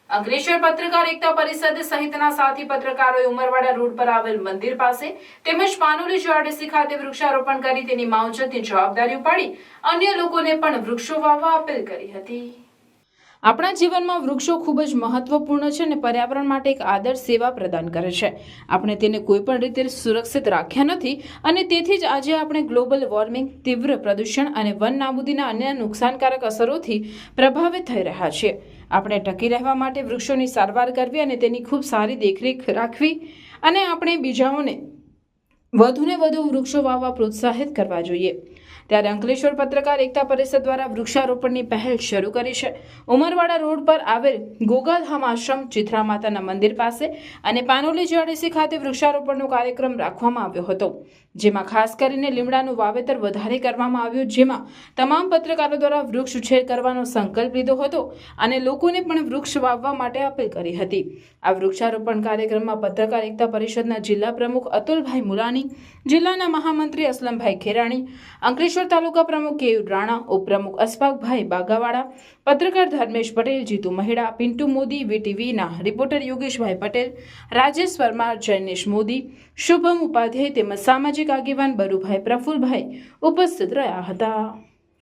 અંકલેશ્વર પત્રકાર એકતા પરિષદ સહિતના સાથી પત્રકારોએ ઉમરવાડા રોડ પર આવેલ મંદિર પાસે તેમજ પાનોલી જીઆરડીસી ખાતે વૃક્ષારોપણ કરી તેની માવજતની જવાબદારી ઉપાડી અન્ય લોકોને પણ વૃક્ષો વાવવા અપીલ કરી હતી। આપણા જીવનમાં વૃક્ષો ખૂબ જ મહત્વપૂર્ણ છે અને પર્યાવરણ માટે એક આદર્શ સેવા પ્રદાન કરે છે। આપણે તેને કોઈ પણ રીતે સુરક્ષિત રાખ્યા નથી અને તેથી જ આજે આપણે ગ્લોબલ વોર્મિંગ, તીવ્ર પ્રદૂષણ અને વન નાબૂદીના અન્ય નુકસાનકારક અસરોથી પ્રભાવિત થઈ રહ્યા છીએ। આપણે ટકી રહેવા માટે વૃક્ષોની સારવાર કરવી અને તેની ખૂબ સારી દેખરેખ રાખવી અને આપણે બીજાઓને વધુને વધુ વૃક્ષો વાવવા પ્રોત્સાહિત કરવા જોઈએ। ત્યારે અંકલેશ્વર પત્રકાર એકતા પરિષદ દ્વારા વૃક્ષારોપણની પહેલ શરૂ કરી છે। ઉમરવાડા રોડ પર આવેલ ગોગાધામ આશ્રમ, ચિત્રા માતાના મંદિર પાસે અને પાનોલી જીઆરડીસી ખાતે વૃક્ષારોપણનો કાર્યક્રમ રાખવામાં આવ્યો હતો, જેમાં ખાસ કરીને લીમડાનું વાવેતર વધારે કરવામાં આવ્યું, જેમાં તમામ પત્રકારો દ્વારા વૃક્ષ ઉછેર કરવાનો સંકલ્પ લીધો હતો અને લોકોને પણ વૃક્ષ વાવવા માટે અપીલ કરી હતી। આ વૃક્ષારોપણ કાર્યક્રમમાં પત્રકાર એકતા પરિષદના જિલ્લા પ્રમુખ અતુલભાઈ મુલાની, જિલ્લાના મહામંત્રી અસલમભાઈ ખેરાણી, અંકલેશ્વર તાલુકા પ્રમુખ કેયુર રાણા, ઉપપ્રમુખ અશફાકભાઈ બાગાવાડા, પત્રકાર ધર્મેશ પટેલ, જીતુ મહેડા, પિન્ટુ મોદી, વીટીવીના રિપોર્ટર યોગેશભાઈ પટેલ, રાજેશ પરમાર, જૈનેશ મોદી, શુભમ ઉપાધ્યાય તેમજ સામાજિક આગેવાન બરુભાઈ પ્રફુલભાઈ ઉપસ્થિત રહ્યા હતા।